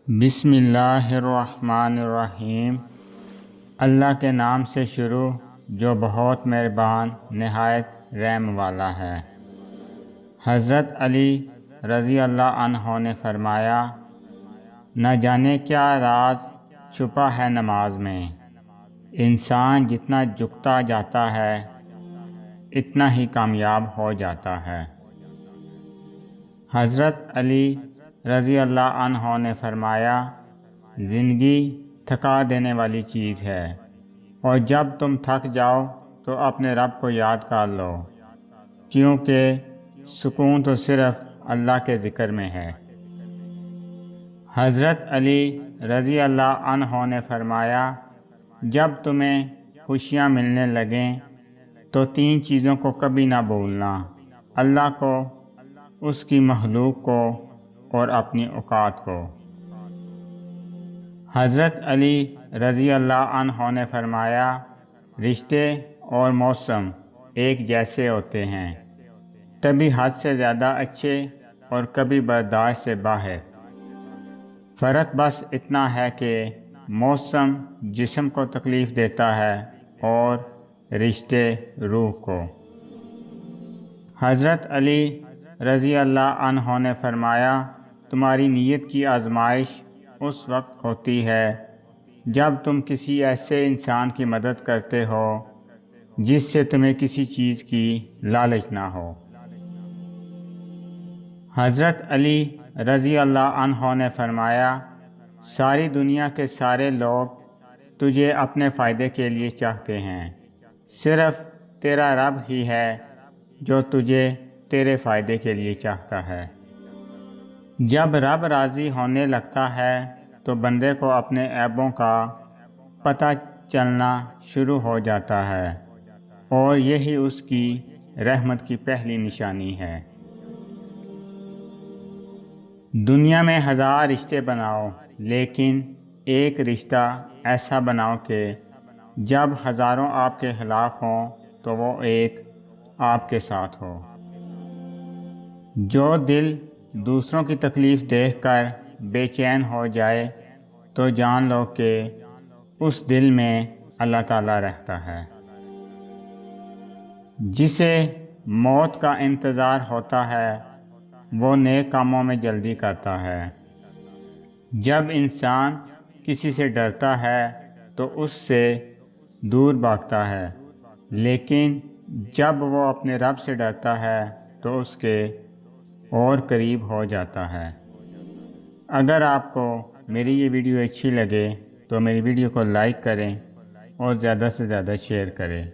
بسم اللہ الرحمن الرحیم۔ اللہ کے نام سے شروع جو بہت مہربان نہایت رحم والا ہے۔ حضرت علی رضی اللہ عنہ نے فرمایا، نہ جانے کیا راز چھپا ہے نماز میں۔ انسان جتنا جھکتا جاتا ہے اتنا ہی کامیاب ہو جاتا ہے۔ حضرت علی رضی اللہ عنہ نے فرمایا، زندگی تھکا دینے والی چیز ہے، اور جب تم تھک جاؤ تو اپنے رب کو یاد کر لو، کیونکہ سکون تو صرف اللہ کے ذکر میں ہے۔ حضرت علی رضی اللہ عنہ نے فرمایا، جب تمہیں خوشیاں ملنے لگیں تو 3 چیزوں کو کبھی نہ بھولنا: اللہ کو، اس کی مخلوق کو اور اپنی اوقات کو۔ حضرت علی رضی اللہ عنہ نے فرمایا، رشتے اور موسم ایک جیسے ہوتے ہیں، کبھی حد سے زیادہ اچھے اور کبھی برداشت سے باہر۔ فرق بس اتنا ہے کہ موسم جسم کو تکلیف دیتا ہے اور رشتے روح کو۔ حضرت علی رضی اللہ عنہ نے فرمایا، تمہاری نیت کی آزمائش اس وقت ہوتی ہے جب تم کسی ایسے انسان کی مدد کرتے ہو جس سے تمہیں کسی چیز کی لالچ نہ ہو۔ حضرت علی رضی اللہ عنہ نے فرمایا، ساری دنیا کے سارے لوگ تجھے اپنے فائدے کے لیے چاہتے ہیں، صرف تیرا رب ہی ہے جو تجھے تیرے فائدے کے لیے چاہتا ہے۔ جب رب راضی ہونے لگتا ہے تو بندے کو اپنے عیبوں کا پتہ چلنا شروع ہو جاتا ہے، اور یہی اس کی رحمت کی پہلی نشانی ہے۔ دنیا میں 1000 رشتے بناؤ، لیکن ایک رشتہ ایسا بناؤ کہ جب ہزاروں آپ کے خلاف ہوں تو وہ ایک آپ کے ساتھ ہو۔ جو دل دوسروں کی تکلیف دیکھ کر بے چین ہو جائے تو جان لو کہ اس دل میں اللہ تعالیٰ رہتا ہے۔ جسے موت کا انتظار ہوتا ہے وہ نیک کاموں میں جلدی کرتا ہے۔ جب انسان کسی سے ڈرتا ہے تو اس سے دور بھاگتا ہے، لیکن جب وہ اپنے رب سے ڈرتا ہے تو اس کے اور قریب ہو جاتا ہے۔ اگر آپ کو میری یہ ویڈیو اچھی لگے تو میری ویڈیو کو لائک کریں اور زیادہ سے زیادہ شیئر کریں۔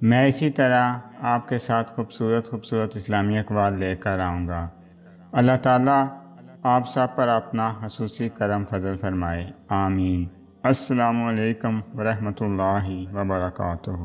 میں اسی طرح آپ کے ساتھ خوبصورت اسلامی اقوال لے کر آؤں گا۔ اللہ تعالیٰ آپ سب پر اپنا خصوصی کرم فضل فرمائے، آمین۔ السلام علیکم ورحمۃ اللہ وبرکاتہ۔